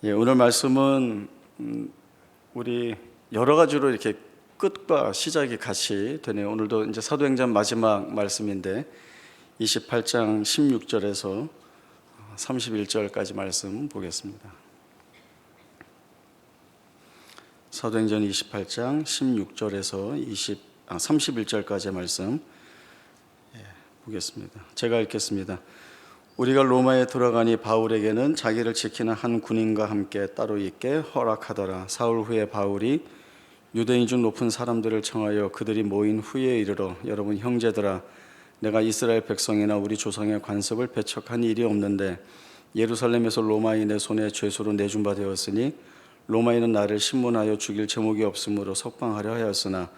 오늘 말씀은 우리 여러 가지로 이렇게 끝과 시작이 같이 되네요. 오늘도 이제 사도행전 마지막 말씀인데 28장 16절에서 31절까지 말씀 보겠습니다. 사도행전 28장 16절에서 31절까지의 말씀 보겠습니다. 제가 읽겠습니다. 우리가 로마에 들어가니 바울에게는 자기를 지키는 한 군인과 함께 따로 있게 허락하더라. 사울 후에 바울이 유대인 중 높은 사람들을 청하여 그들이 모인 후에 이르러 여러분 형제들아, 내가 이스라엘 백성이나 우리 조상의 관습을 배척한 일이 없는데 예루살렘에서 로마인의 손에 죄수로 내준 바 되었으니 로마인은 나를 신문하여 죽일 제목이 없으므로 석방하려 하였으나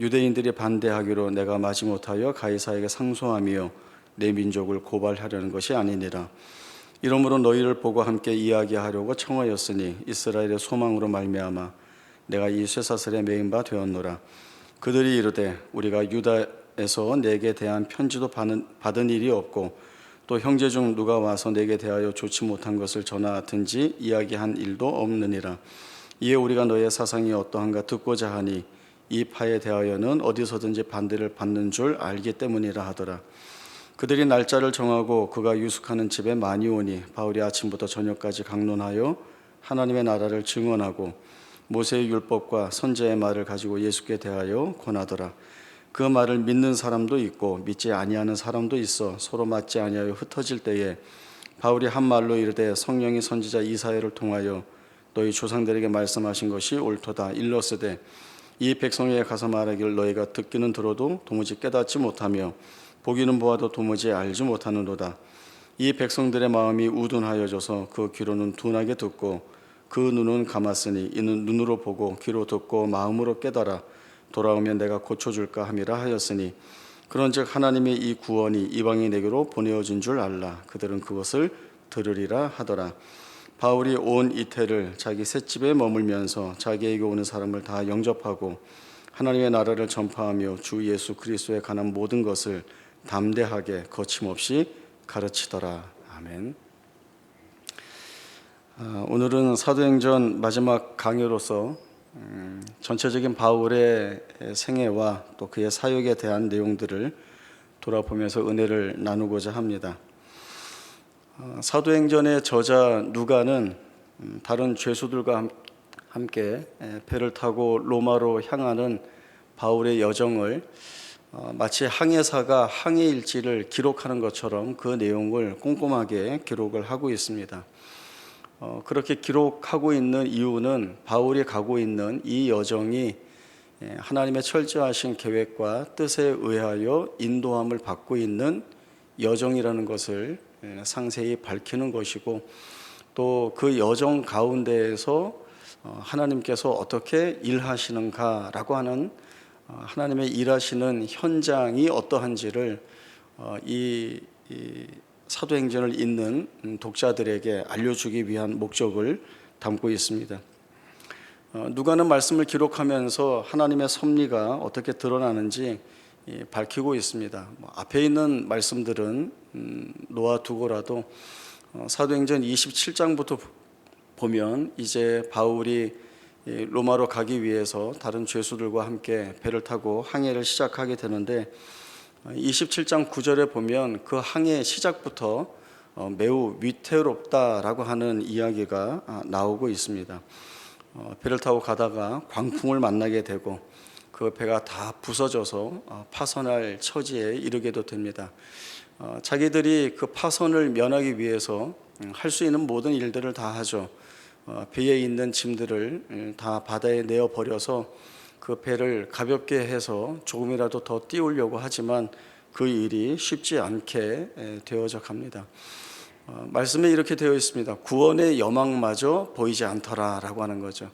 유대인들이 반대하기로 내가 마지못하여 가이사에게 상소하며 내 민족을 고발하려는 것이 아니니라. 이러므로 너희를 보고 함께 이야기하려고 청하였으니 이스라엘의 소망으로 말미암아 내가 이 쇠사슬에 매인 바 되었노라. 그들이 이르되 우리가 유다에서 내게 대한 편지도 받은 일이 없고 또 형제 중 누가 와서 내게 대하여 좋지 못한 것을 전하든지 이야기한 일도 없느니라. 이에 우리가 너의 사상이 어떠한가 듣고자 하니 이 파에 대하여는 어디서든지 반대를 받는 줄 알기 때문이라 하더라. 그들이 날짜를 정하고 그가 유숙하는 집에 많이 오니 바울이 아침부터 저녁까지 강론하여 하나님의 나라를 증언하고 모세의 율법과 선지자의 말을 가지고 예수께 대하여 권하더라. 그 말을 믿는 사람도 있고 믿지 아니하는 사람도 있어 서로 맞지 아니하여 흩어질 때에 바울이 한 말로 이르되 성령이 선지자 이사야를 통하여 너희 조상들에게 말씀하신 것이 옳도다. 일렀으되 이 백성에게 가서 말하기를 너희가 듣기는 들어도 도무지 깨닫지 못하며 보기는 보아도 도무지 알지 못하는도다. 이 백성들의 마음이 우둔하여져서 그 귀로는 둔하게 듣고 그 눈은 감았으니 이는 눈으로 보고 귀로 듣고 마음으로 깨달아 돌아오면 내가 고쳐줄까 함이라 하였으니 그런즉 하나님의 이 구원이 이방인에게로 보내어진 줄 알라. 그들은 그것을 들으리라 하더라. 바울이 온 이태를 자기 셋집에 머물면서 자기에게 오는 사람을 다 영접하고 하나님의 나라를 전파하며 주 예수 그리스도에 관한 모든 것을 담대하게 거침없이 가르치더라. 아멘. 오늘은 사도행전 마지막 강요로서 전체적인 바울의 생애와 또 그의 사역에 대한 내용들을 돌아보면서 은혜를 나누고자 합니다. 사도행전의 저자 누가는 다른 죄수들과 함께 배를 타고 로마로 향하는 바울의 여정을 마치 항해사가 항해일지를 기록하는 것처럼 그 내용을 꼼꼼하게 기록을 하고 있습니다. 그렇게 기록하고 있는 이유는 바울이 가고 있는 이 여정이 하나님의 철저하신 계획과 뜻에 의하여 인도함을 받고 있는 여정이라는 것을 상세히 밝히는 것이고 또 그 여정 가운데에서 하나님께서 어떻게 일하시는가라고 하는 하나님의 일하시는 현장이 어떠한지를 이 사도행전을 읽는 독자들에게 알려주기 위한 목적을 담고 있습니다. 누가는 말씀을 기록하면서 하나님의 섭리가 어떻게 드러나는지 밝히고 있습니다. 앞에 있는 말씀들은 놓아두고라도 사도행전 27장부터 보면 이제 바울이 로마로 가기 위해서 다른 죄수들과 함께 배를 타고 항해를 시작하게 되는데 27장 9절에 보면 그 항해 시작부터 매우 위태롭다라고 하는 이야기가 나오고 있습니다. 배를 타고 가다가 광풍을 만나게 되고 그 배가 다 부서져서 파선할 처지에 이르게도 됩니다. 자기들이 그 파선을 면하기 위해서 할 수 있는 모든 일들을 다 하죠. 배에 있는 짐들을 다 바다에 내어버려서 그 배를 가볍게 해서 조금이라도 더 띄우려고 하지만 그 일이 쉽지 않게 되어져 갑니다. 말씀에 이렇게 되어 있습니다. 구원의 여망마저 보이지 않더라라고 하는 거죠.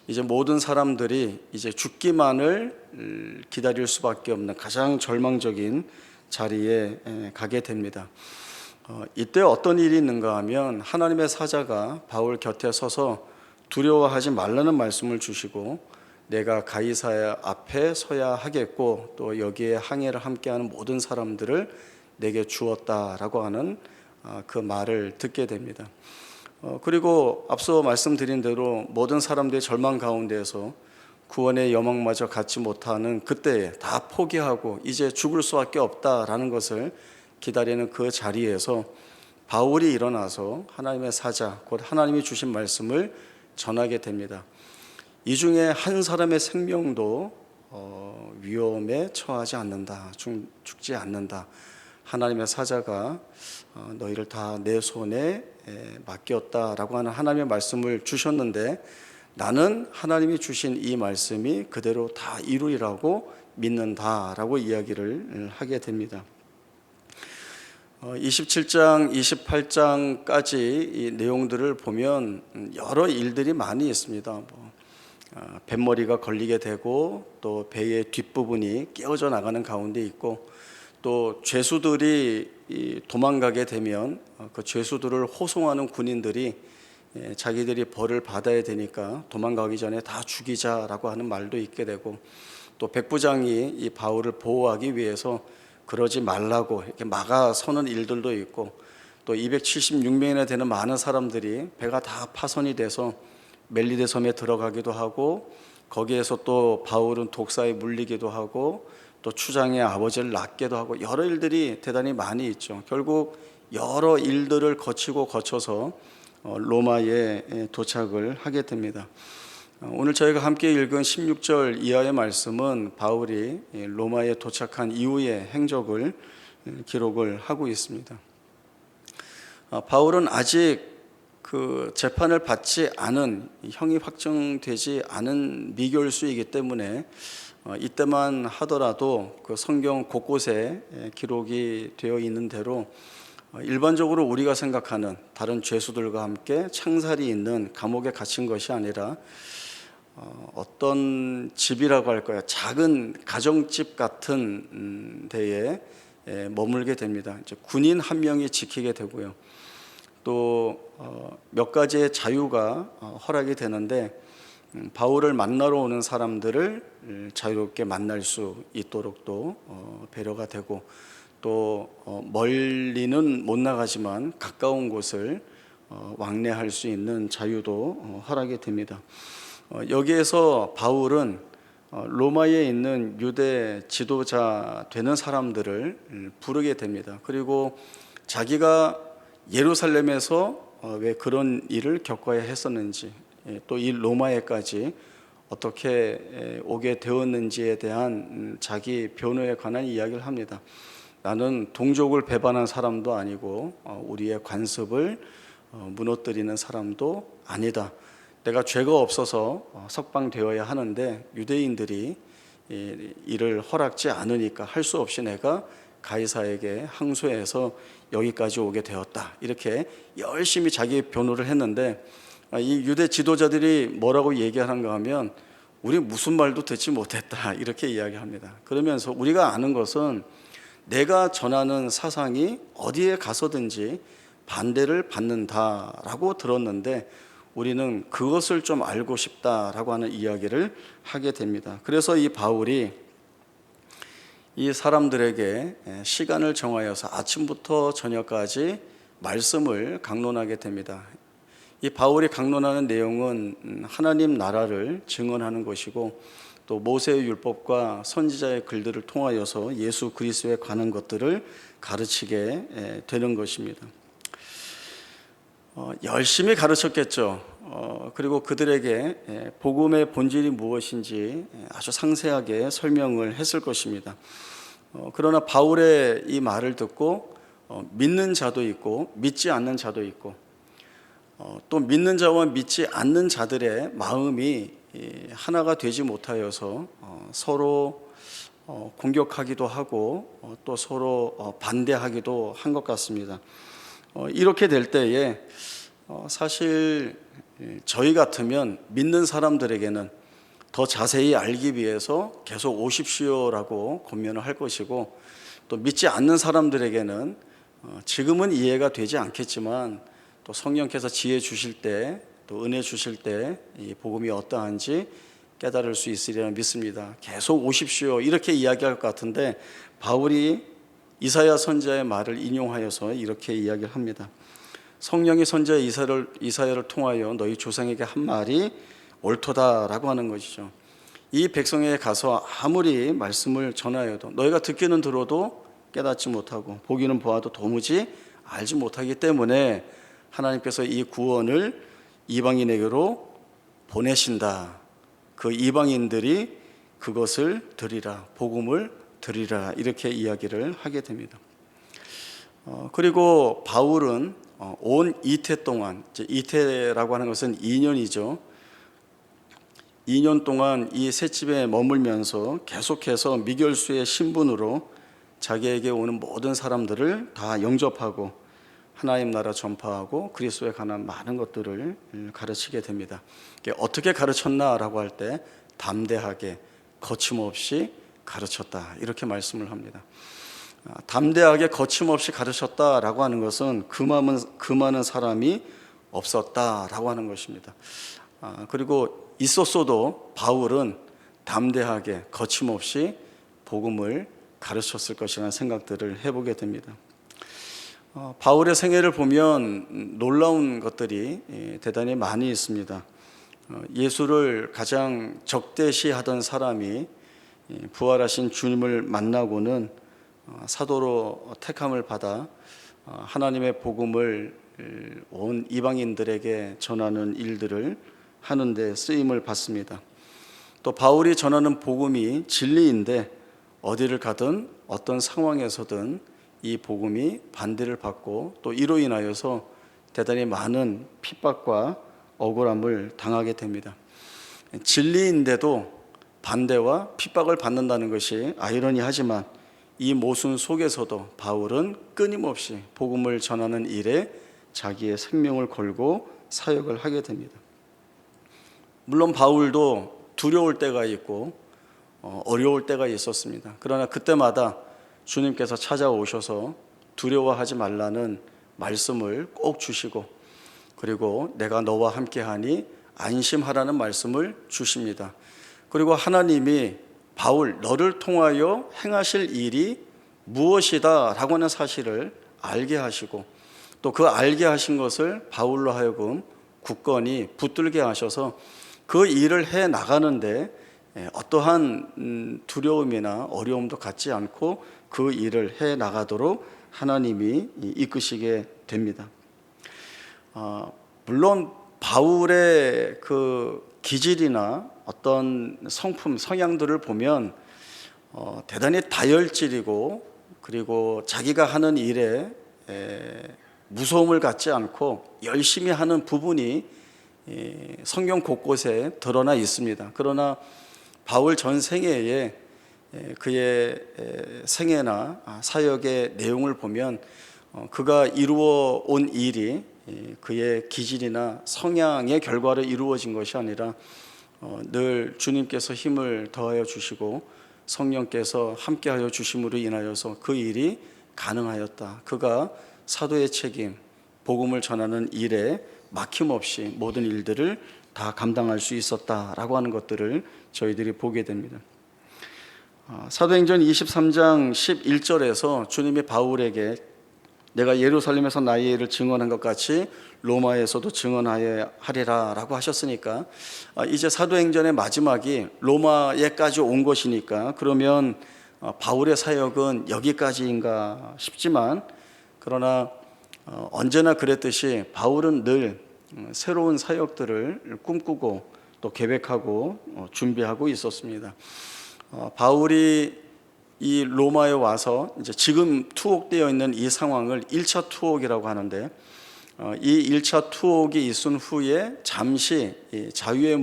이제 모든 사람들이 이제 죽기만을 기다릴 수밖에 없는 가장 절망적인 자리에 가게 됩니다. 이때 어떤 일이 있는가 하면 하나님의 사자가 바울 곁에 서서 두려워하지 말라는 말씀을 주시고 내가 가이사야 앞에 서야 하겠고 또 여기에 항해를 함께하는 모든 사람들을 내게 주었다라고 하는 그 말을 듣게 됩니다. 그리고 앞서 말씀드린 대로 모든 사람들의 절망 가운데에서 구원의 여망마저 갖지 못하는 그때에 다 포기하고 이제 죽을 수밖에 없다라는 것을 기다리는 그 자리에서 바울이 일어나서 하나님의 사자, 곧 하나님이 주신 말씀을 전하게 됩니다. 이 중에 한 사람의 생명도 위험에 처하지 않는다, 죽지 않는다. 하나님의 사자가 너희를 다 내 손에 맡겼다라고 하는 하나님의 말씀을 주셨는데, 나는 하나님이 주신 이 말씀이 그대로 다 이루리라고 믿는다라고 이야기를 하게 됩니다. 27장, 28장까지 이 내용들을 보면 여러 일들이 많이 있습니다. 뱃머리가 걸리게 되고 또 배의 뒷부분이 깨어져 나가는 가운데 있고, 또 죄수들이 도망가게 되면 그 죄수들을 호송하는 군인들이 자기들이 벌을 받아야 되니까 도망가기 전에 다 죽이자라고 하는 말도 있게 되고, 또 백부장이 이 바울을 보호하기 위해서 그러지 말라고 이렇게 막아서는 일들도 있고, 또 276명이나 되는 많은 사람들이 배가 다 파손이 돼서 멜리데 섬에 들어가기도 하고, 거기에서 또 바울은 독사에 물리기도 하고, 또 추장의 아버지를 낳기도 하고, 여러 일들이 대단히 많이 있죠. 결국 여러 일들을 거쳐서 로마에 도착을 하게 됩니다. 오늘 저희가 함께 읽은 16절 이하의 말씀은 바울이 로마에 도착한 이후의 행적을 기록을 하고 있습니다. 바울은 아직 그 재판을 받지 않은, 형이 확정되지 않은 미결수이기 때문에 이때만 하더라도 그 성경 곳곳에 기록이 되어 있는 대로 일반적으로 우리가 생각하는 다른 죄수들과 함께 창살이 있는 감옥에 갇힌 것이 아니라 어떤 집이라고 할까요? 작은 가정집 같은 데에 머물게 됩니다. 이제 군인 한 명이 지키게 되고요. 또 몇 가지의 자유가 허락이 되는데, 바울을 만나러 오는 사람들을 자유롭게 만날 수 있도록 또 배려가 되고, 또 멀리는 못 나가지만 가까운 곳을 왕래할 수 있는 자유도 허락이 됩니다. 여기에서 바울은 로마에 있는 유대 지도자 되는 사람들을 부르게 됩니다. 그리고 자기가 예루살렘에서 왜 그런 일을 겪어야 했었는지, 또 이 로마에까지 어떻게 오게 되었는지에 대한 자기 변호에 관한 이야기를 합니다. 나는 동족을 배반한 사람도 아니고 우리의 관습을 무너뜨리는 사람도 아니다. 내가 죄가 없어서 석방되어야 하는데 유대인들이 이를 허락지 않으니까 할 수 없이 내가 가이사에게 항소해서 여기까지 오게 되었다. 이렇게 열심히 자기 변호를 했는데, 이 유대 지도자들이 뭐라고 얘기하는가 하면 우리 무슨 말도 듣지 못했다, 이렇게 이야기합니다. 그러면서 우리가 아는 것은 내가 전하는 사상이 어디에 가서든지 반대를 받는다라고 들었는데 우리는 그것을 좀 알고 싶다라고 하는 이야기를 하게 됩니다. 그래서 이 바울이 이 사람들에게 시간을 정하여서 아침부터 저녁까지 말씀을 강론하게 됩니다. 이 바울이 강론하는 내용은 하나님 나라를 증언하는 것이고, 또 모세의 율법과 선지자의 글들을 통하여서 예수 그리스도에 관한 것들을 가르치게 되는 것입니다. 열심히 가르쳤겠죠. 그리고 그들에게 복음의 본질이 무엇인지 아주 상세하게 설명을 했을 것입니다. 그러나 바울의 이 말을 듣고 믿는 자도 있고 믿지 않는 자도 있고, 또 믿는 자와 믿지 않는 자들의 마음이 하나가 되지 못하여서 서로 공격하기도 하고 또 서로 반대하기도 한 것 같습니다. 이렇게 될 때에 사실 저희 같으면 믿는 사람들에게는 더 자세히 알기 위해서 계속 오십시오라고 권면을 할 것이고, 또 믿지 않는 사람들에게는 지금은 이해가 되지 않겠지만 또 성령께서 지혜 주실 때, 또 은혜 주실 때 이 복음이 어떠한지 깨달을 수 있으리라 믿습니다. 계속 오십시오 이렇게 이야기할 것 같은데, 바울이 이사야 선지자의 말을 인용하여서 이렇게 이야기를 합니다. 성령이 선지자 이사야를 통하여 너희 조상에게 한 말이 옳도다라고 하는 것이죠. 이 백성에게 가서 아무리 말씀을 전하여도 너희가 듣기는 들어도 깨닫지 못하고 보기는 보아도 도무지 알지 못하기 때문에 하나님께서 이 구원을 이방인에게로 보내신다. 그 이방인들이 그것을 들으라, 복음을 들으라, 이렇게 이야기를 하게 됩니다. 그리고 바울은 온 이태 동안, 이태라고 하는 것은 2년이죠. 2년 동안 이 셋집에 머물면서 계속해서 미결수의 신분으로 자기에게 오는 모든 사람들을 다 영접하고 하나님 나라 전파하고 그리스도에 관한 많은 것들을 가르치게 됩니다. 어떻게 가르쳤나라고 할 때 담대하게 거침없이 가르쳤다, 이렇게 말씀을 합니다. 담대하게 거침없이 가르쳤다라고 하는 것은 그 많은 사람이 없었다라고 하는 것입니다. 그리고 있었어도 바울은 담대하게 거침없이 복음을 가르쳤을 것이라는 생각들을 해보게 됩니다. 바울의 생애를 보면 놀라운 것들이 대단히 많이 있습니다. 예수를 가장 적대시하던 사람이 부활하신 주님을 만나고는 사도로 택함을 받아 하나님의 복음을 온 이방인들에게 전하는 일들을 하는데 쓰임을 받습니다. 또 바울이 전하는 복음이 진리인데 어디를 가든 어떤 상황에서든 이 복음이 반대를 받고 또 이로 인하여서 대단히 많은 핍박과 억울함을 당하게 됩니다. 진리인데도 반대와 핍박을 받는다는 것이 아이러니하지만 이 모순 속에서도 바울은 끊임없이 복음을 전하는 일에 자기의 생명을 걸고 사역을 하게 됩니다. 물론 바울도 두려울 때가 있고 어려울 때가 있었습니다. 그러나 그때마다 주님께서 찾아오셔서 두려워하지 말라는 말씀을 꼭 주시고, 그리고 내가 너와 함께하니 안심하라는 말씀을 주십니다. 그리고 하나님이 바울 너를 통하여 행하실 일이 무엇이다 라고 하는 사실을 알게 하시고, 또 그 알게 하신 것을 바울로 하여금 굳건히 붙들게 하셔서 그 일을 해 나가는데 어떠한 두려움이나 어려움도 갖지 않고 그 일을 해 나가도록 하나님이 이끄시게 됩니다. 물론 바울의 그 기질이나 어떤 성품, 성향들을 보면 대단히 다혈질이고, 그리고 자기가 하는 일에 무서움을 갖지 않고 열심히 하는 부분이 성경 곳곳에 드러나 있습니다. 그러나 바울 전 생애에 그의 생애나 사역의 내용을 보면 그가 이루어 온 일이 그의 기질이나 성향의 결과로 이루어진 것이 아니라 늘 주님께서 힘을 더하여 주시고 성령께서 함께하여 주심으로 인하여서 그 일이 가능하였다. 그가 사도의 책임, 복음을 전하는 일에 막힘없이 모든 일들을 다 감당할 수 있었다라고 하는 것들을 저희들이 보게 됩니다. 사도행전 23장 11절에서 주님이 바울에게 내가 예루살렘에서 나의 일을 증언한 것 같이 로마에서도 증언하리라 라고 하셨으니까 이제 사도행전의 마지막이 로마에까지 온 것이니까 그러면 바울의 사역은 여기까지인가 싶지만, 그러나 언제나 그랬듯이 바울은 늘 새로운 사역들을 꿈꾸고 또 계획하고 준비하고 있었습니다. 바울이 이 로마에 와서 이제 지금 투옥되어 있는 이 상황을 1차 투옥이라고 하는데, 이 1차 투옥이 있은 후에 잠시 자유의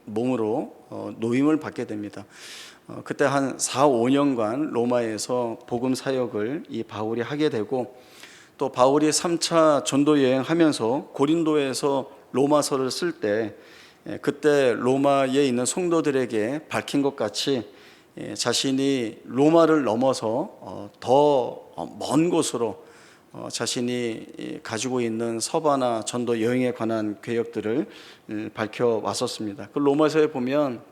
몸으로 노임을 받게 됩니다. 그때 한 4, 5년간 로마에서 복음 사역을 이 바울이 하게 되고, 또 바울이 3차 전도 여행하면서 고린도에서 로마서를 쓸 때 그때 로마에 있는 성도들에게 밝힌 것 같이 자신이 로마를 넘어서 더 먼 곳으로 자신이 가지고 있는 서바나 전도 여행에 관한 계획들을 밝혀왔었습니다. 그 로마서에 보면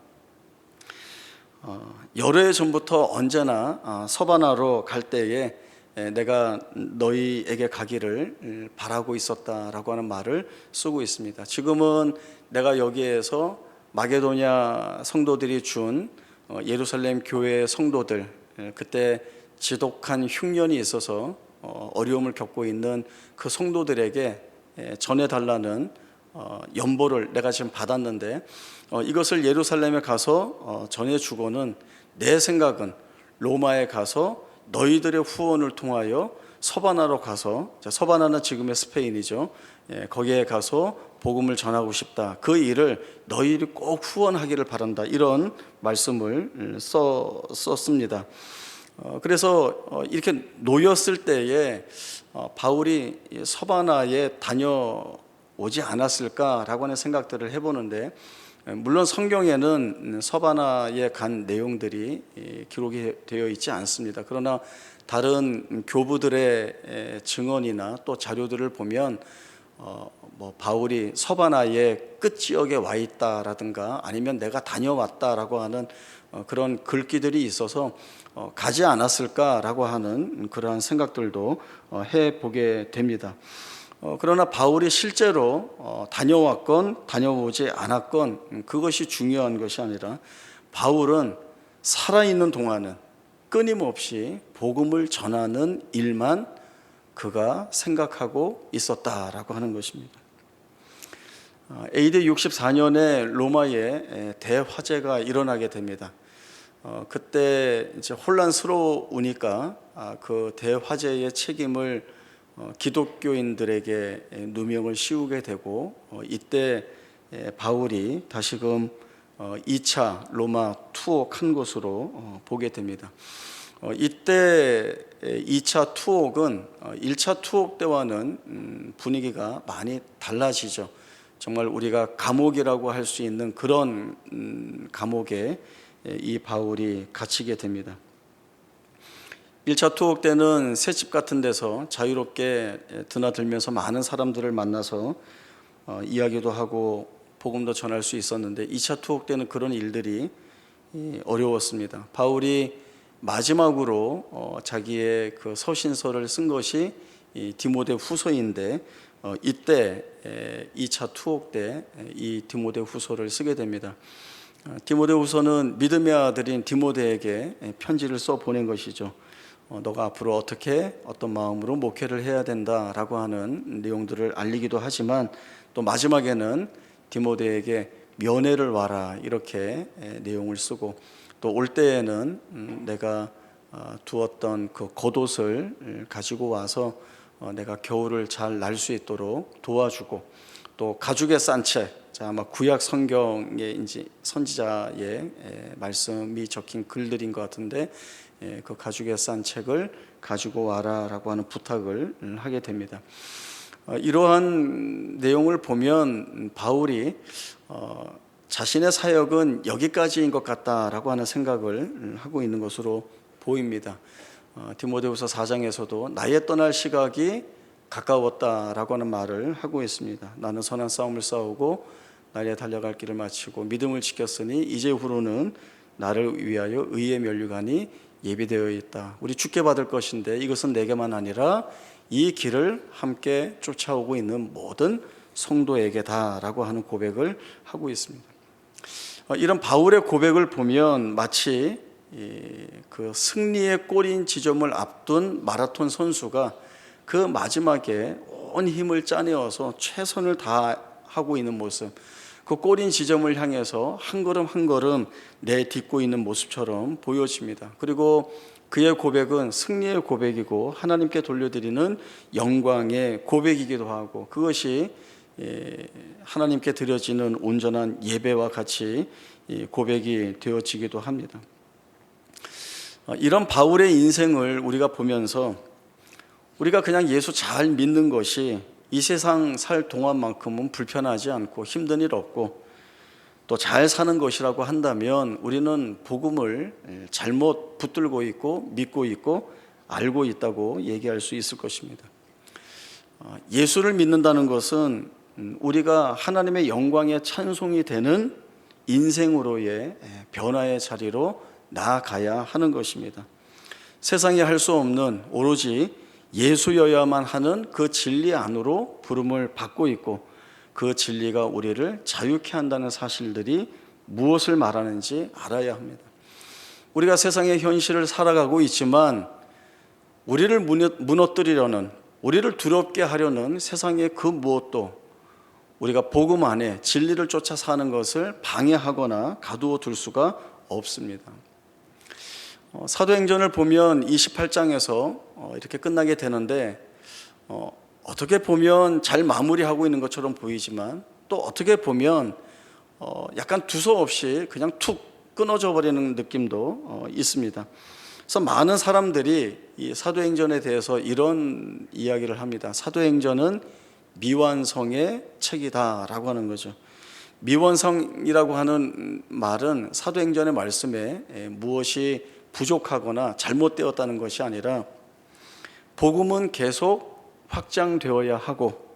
여러 해 전부터 언제나 서바나로 갈 때에 내가 너희에게 가기를 바라고 있었다라고 하는 말을 쓰고 있습니다. 지금은 내가 여기에서 마게도냐 성도들이 준 예루살렘 교회 성도들, 그때 지독한 흉년이 있어서 어려움을 겪고 있는 그 성도들에게 전해달라는 연보를 내가 지금 받았는데, 이것을 예루살렘에 가서 전해주고는 내 생각은 로마에 가서 너희들의 후원을 통하여 서바나로 가서, 서바나는 지금의 스페인이죠, 거기에 가서 복음을 전하고 싶다. 그 일을 너희들이 꼭 후원하기를 바란다. 이런 말씀을 썼습니다. 그래서 이렇게 놓였을 때에 바울이 서바나에 다녀오지 않았을까라고 하는 생각들을 해보는데, 물론 성경에는 서바나에 간 내용들이 기록이 되어 있지 않습니다. 그러나 다른 교부들의 증언이나 또 자료들을 보면 바울이 서바나의 끝지역에 와 있다라든가 아니면 내가 다녀왔다라고 하는 그런 글귀들이 있어서 가지 않았을까라고 하는 그러한 생각들도 해보게 됩니다. 그러나 바울이 실제로 다녀왔건 다녀오지 않았건 그것이 중요한 것이 아니라, 바울은 살아있는 동안은 끊임없이 복음을 전하는 일만 그가 생각하고 있었다라고 하는 것입니다. AD 64년에 로마에 대화재가 일어나게 됩니다. 그때 이제 혼란스러우니까 그 대화재의 책임을 기독교인들에게 누명을 씌우게 되고, 이때 바울이 다시금 2차 로마 투옥한 것으로 보게 됩니다. 이때 2차 투옥은 1차 투옥 때와는 분위기가 많이 달라지죠. 정말 우리가 감옥이라고 할 수 있는 그런 감옥에 이 바울이 갇히게 됩니다. 1차 투옥 때는 새집 같은 데서 자유롭게 드나들면서 많은 사람들을 만나서 이야기도 하고 복음도 전할 수 있었는데, 2차 투옥 때는 그런 일들이 어려웠습니다. 바울이 마지막으로 자기의 그 서신서를 쓴 것이 디모데 후서인데, 이때 2차 투옥 때 이 디모데 후서를 쓰게 됩니다. 디모데 후서는 믿음의 아들인 디모데에게 편지를 써 보낸 것이죠. 너가 앞으로 어떤 마음으로 목회를 해야 된다라고 하는 내용들을 알리기도 하지만, 또 마지막에는 디모데에게 면회를 와라 이렇게 내용을 쓰고, 또 올 때에는 내가 두었던 그 겉옷을 가지고 와서 내가 겨울을 잘 날 수 있도록 도와주고, 또 가죽에 싼 책, 아마 구약 성경의 이제 선지자의 말씀이 적힌 글들인 것 같은데, 그 가죽에 싼 책을 가지고 와라라고 하는 부탁을 하게 됩니다. 이러한 내용을 보면 바울이 자신의 사역은 여기까지인 것 같다라고 하는 생각을 하고 있는 것으로 보입니다. 디모데후서 4장에서도 나의 떠날 시각이 가까웠다라고 하는 말을 하고 있습니다. 나는 선한 싸움을 싸우고 나의 달려갈 길을 마치고 믿음을 지켰으니 이제후로는 나를 위하여 의의 면류관이 예비되어 있다. 우리 주께 받을 것인데 이것은 내게만 아니라 이 길을 함께 쫓아오고 있는 모든 성도에게다라고 하는 고백을 하고 있습니다. 이런 바울의 고백을 보면 마치 그 승리의 골인 지점을 앞둔 마라톤 선수가 그 마지막에 온 힘을 짜내어서 최선을 다하고 있는 모습, 그 골인 지점을 향해서 한 걸음 한 걸음 내딛고 있는 모습처럼 보여집니다. 그리고 그의 고백은 승리의 고백이고 하나님께 돌려드리는 영광의 고백이기도 하고, 그것이 하나님께 드려지는 온전한 예배와 같이 고백이 되어지기도 합니다. 이런 바울의 인생을 우리가 보면서 우리가 그냥 예수 잘 믿는 것이 이 세상 살 동안만큼은 불편하지 않고 힘든 일 없고 또 잘 사는 것이라고 한다면, 우리는 복음을 잘못 붙들고 있고 믿고 있고 알고 있다고 얘기할 수 있을 것입니다. 예수를 믿는다는 것은 우리가 하나님의 영광의 찬송이 되는 인생으로의 변화의 자리로 나아가야 하는 것입니다. 세상이 할 수 없는 오로지 예수여야만 하는 그 진리 안으로 부름을 받고 있고, 그 진리가 우리를 자유케 한다는 사실들이 무엇을 말하는지 알아야 합니다. 우리가 세상의 현실을 살아가고 있지만 우리를 무너뜨리려는, 우리를 두렵게 하려는 세상의 그 무엇도 우리가 복음 안에 진리를 쫓아 사는 것을 방해하거나 가두어 둘 수가 없습니다. 사도행전을 보면 28장에서 이렇게 끝나게 되는데, 어떻게 보면 잘 마무리하고 있는 것처럼 보이지만 또 어떻게 보면 약간 두서없이 그냥 툭 끊어져 버리는 느낌도 있습니다. 그래서 많은 사람들이 이 사도행전에 대해서 이런 이야기를 합니다. 사도행전은 미완성의 책이다라고 하는 거죠. 미완성이라고 하는 말은 사도행전의 말씀에 무엇이 부족하거나 잘못되었다는 것이 아니라, 복음은 계속 확장되어야 하고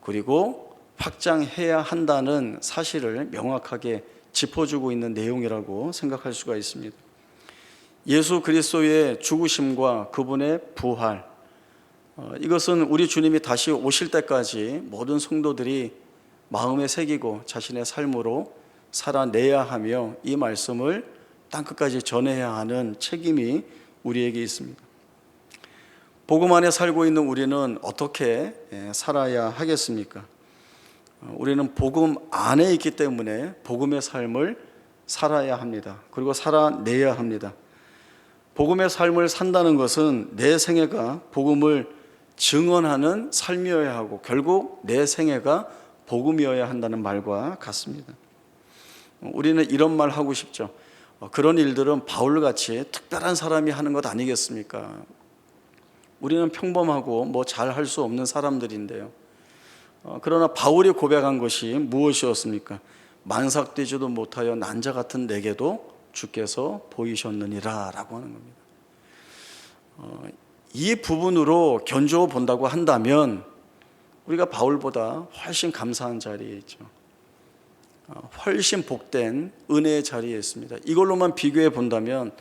그리고 확장해야 한다는 사실을 명확하게 짚어주고 있는 내용이라고 생각할 수가 있습니다. 예수 그리스도의 죽으심과 그분의 부활, 이것은 우리 주님이 다시 오실 때까지 모든 성도들이 마음에 새기고 자신의 삶으로 살아내야 하며, 이 말씀을 땅끝까지 전해야 하는 책임이 우리에게 있습니다. 복음 안에 살고 있는 우리는 어떻게 살아야 하겠습니까? 우리는 복음 안에 있기 때문에 복음의 삶을 살아야 합니다. 그리고 살아내야 합니다. 복음의 삶을 산다는 것은 내 생애가 복음을 증언하는 삶이어야 하고, 결국 내 생애가 복음이어야 한다는 말과 같습니다. 우리는 이런 말 하고 싶죠. 그런 일들은 바울같이 특별한 사람이 하는 것 아니겠습니까? 우리는 평범하고 뭐 잘 할 수 없는 사람들인데요. 그러나 바울이 고백한 것이 무엇이었습니까? 만삭되지도 못하여 난자 같은 내게도 주께서 보이셨느니라 라고 하는 겁니다. 이 부분으로 견주어 본다고 한다면 우리가 바울보다 훨씬 감사한 자리에 있죠. 훨씬 복된 은혜의 자리에 있습니다. 이걸로만 비교해 본다면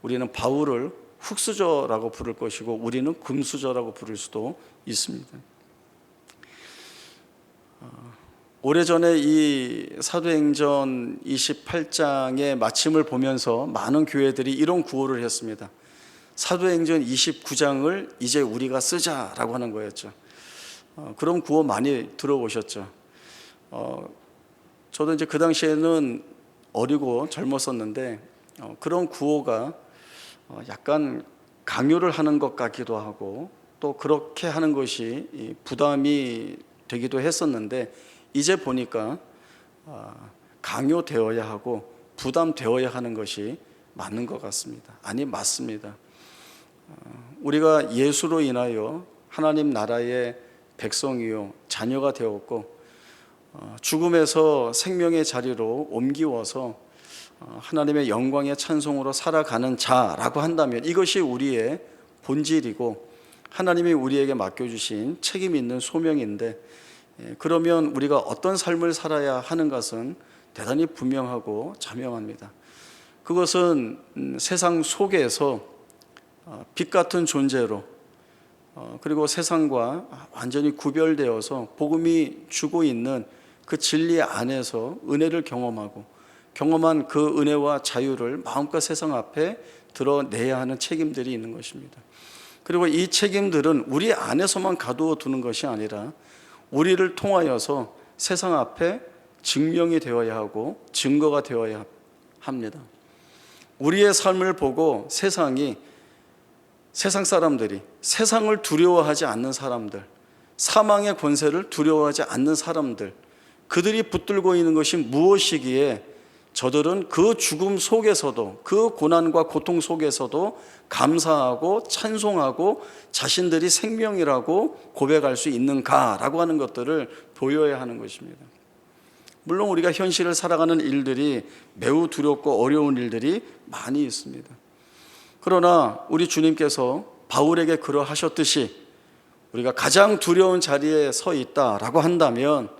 우리는 바울을 흙수저라고 부를 것이고 우리는 금수저라고 부를 수도 있습니다. 오래전에 이 사도행전 28장의 마침을 보면서 많은 교회들이 이런 구호를 했습니다. 사도행전 29장을 이제 우리가 쓰자라고 하는 거였죠. 그런 구호 많이 들어보셨죠. 저도 이제 그 당시에는 어리고 젊었었는데 그런 구호가 약간 강요를 하는 것 같기도 하고 또 그렇게 하는 것이 부담이 되기도 했었는데, 이제 보니까 강요되어야 하고 부담되어야 하는 것이 맞는 것 같습니다. 아니, 맞습니다. 우리가 예수로 인하여 하나님 나라의 백성이요 자녀가 되었고, 죽음에서 생명의 자리로 옮기워서 하나님의 영광의 찬송으로 살아가는 자라고 한다면 이것이 우리의 본질이고 하나님이 우리에게 맡겨주신 책임 있는 소명인데, 그러면 우리가 어떤 삶을 살아야 하는 것은 대단히 분명하고 자명합니다. 그것은 세상 속에서 빛 같은 존재로, 그리고 세상과 완전히 구별되어서 복음이 주고 있는 그 진리 안에서 은혜를 경험한 그 은혜와 자유를 마음껏 세상 앞에 드러내야 하는 책임들이 있는 것입니다. 그리고 이 책임들은 우리 안에서만 가두어 두는 것이 아니라 우리를 통하여서 세상 앞에 증명이 되어야 하고 증거가 되어야 합니다. 우리의 삶을 보고 세상 사람들이, 세상을 두려워하지 않는 사람들, 사망의 권세를 두려워하지 않는 사람들, 그들이 붙들고 있는 것이 무엇이기에 저들은 그 죽음 속에서도, 그 고난과 고통 속에서도 감사하고 찬송하고 자신들이 생명이라고 고백할 수 있는가라고 하는 것들을 보여야 하는 것입니다. 물론 우리가 현실을 살아가는 일들이 매우 두렵고 어려운 일들이 많이 있습니다. 그러나 우리 주님께서 바울에게 그러하셨듯이 우리가 가장 두려운 자리에 서 있다라고 한다면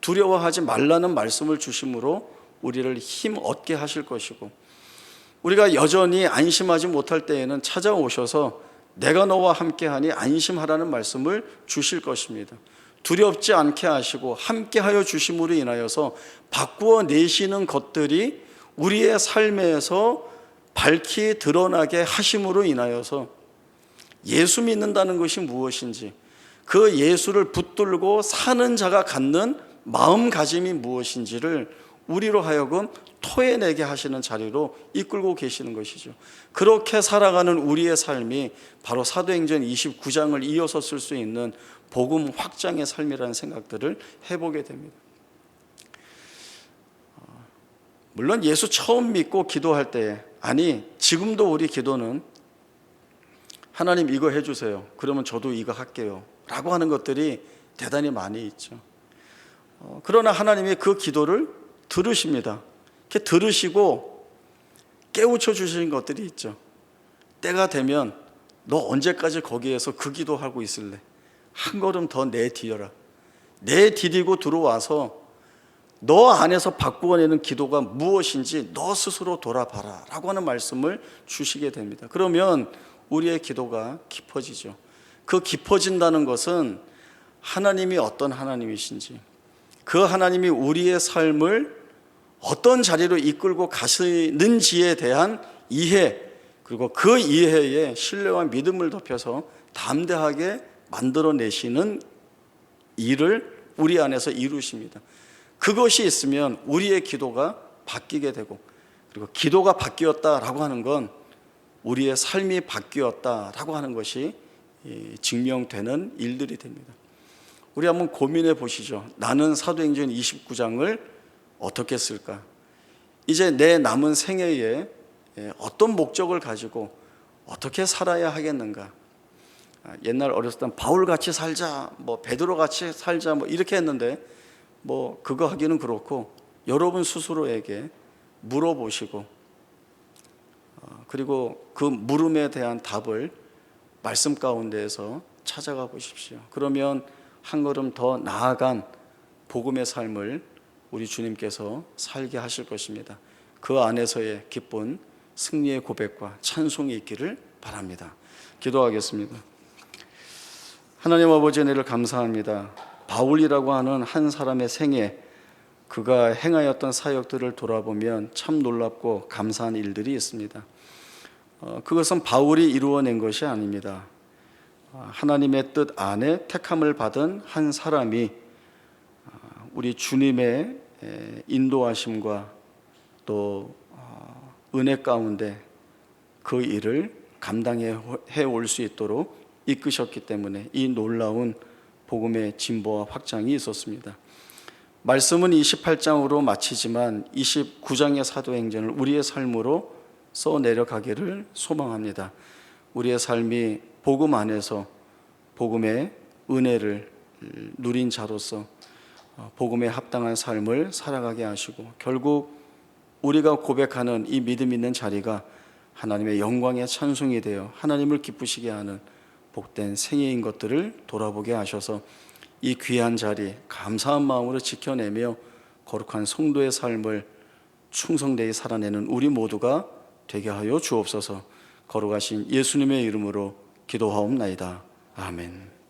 두려워하지 말라는 말씀을 주심으로 우리를 힘 얻게 하실 것이고, 우리가 여전히 안심하지 못할 때에는 찾아오셔서 내가 너와 함께하니 안심하라는 말씀을 주실 것입니다. 두렵지 않게 하시고 함께하여 주심으로 인하여서 바꾸어 내시는 것들이 우리의 삶에서 밝히 드러나게 하심으로 인하여서 예수 믿는다는 것이 무엇인지, 그 예수를 붙들고 사는 자가 갖는 마음가짐이 무엇인지를 우리로 하여금 토해내게 하시는 자리로 이끌고 계시는 것이죠. 그렇게 살아가는 우리의 삶이 바로 사도행전 29장을 이어서 쓸 수 있는 복음 확장의 삶이라는 생각들을 해보게 됩니다. 물론 예수 처음 믿고 기도할 때, 아니 지금도 우리 기도는 하나님 이거 해주세요, 그러면 저도 이거 할게요 라고 하는 것들이 대단히 많이 있죠. 그러나 하나님이 그 기도를 들으십니다. 이렇게 들으시고 깨우쳐 주시는 것들이 있죠. 때가 되면 너 언제까지 거기에서 그 기도하고 있을래? 한 걸음 더 내디뎌라. 내디디고 들어와서 너 안에서 바꾸어내는 기도가 무엇인지 너 스스로 돌아봐라 라고 하는 말씀을 주시게 됩니다. 그러면 우리의 기도가 깊어지죠. 그 깊어진다는 것은 하나님이 어떤 하나님이신지, 그 하나님이 우리의 삶을 어떤 자리로 이끌고 가시는지에 대한 이해, 그리고 그 이해에 신뢰와 믿음을 덮여서 담대하게 만들어내시는 일을 우리 안에서 이루십니다. 그것이 있으면 우리의 기도가 바뀌게 되고, 그리고 기도가 바뀌었다라고 하는 건 우리의 삶이 바뀌었다라고 하는 것이 증명되는 일들이 됩니다. 우리 한번 고민해 보시죠. 나는 사도행전 29장을 어떻게 쓸까? 이제 내 남은 생애에 어떤 목적을 가지고 어떻게 살아야 하겠는가? 옛날 어렸을 땐 바울같이 살자, 뭐 베드로같이 살자, 뭐 이렇게 했는데 뭐 그거 하기는 그렇고 여러분 스스로에게 물어보시고, 그리고 그 물음에 대한 답을 말씀 가운데에서 찾아가 보십시오. 그러면 한 걸음 더 나아간 복음의 삶을 우리 주님께서 살게 하실 것입니다. 그 안에서의 기쁜 승리의 고백과 찬송이 있기를 바랍니다. 기도하겠습니다. 하나님 아버지, 은혜를 감사합니다. 바울이라고 하는 한 사람의 생애, 그가 행하였던 사역들을 돌아보면 참 놀랍고 감사한 일들이 있습니다. 그것은 바울이 이루어낸 것이 아닙니다. 하나님의 뜻 안에 택함을 받은 한 사람이 우리 주님의 인도하심과 또 은혜 가운데 그 일을 감당해 올 수 있도록 이끄셨기 때문에 이 놀라운 복음의 진보와 확장이 있었습니다. 말씀은 28장으로 마치지만 29장의 사도행전을 우리의 삶으로 써내려가기를 소망합니다. 우리의 삶이 복음 안에서 복음의 은혜를 누린 자로서 복음에 합당한 삶을 살아가게 하시고, 결국 우리가 고백하는 이 믿음 있는 자리가 하나님의 영광의 찬송이 되어 하나님을 기쁘시게 하는 복된 생애인 것들을 돌아보게 하셔서 이 귀한 자리 감사한 마음으로 지켜내며 거룩한 성도의 삶을 충성되이 살아내는 우리 모두가 되게 하여 주옵소서. 거룩하신 예수님의 이름으로 기도하옵나이다. 아멘.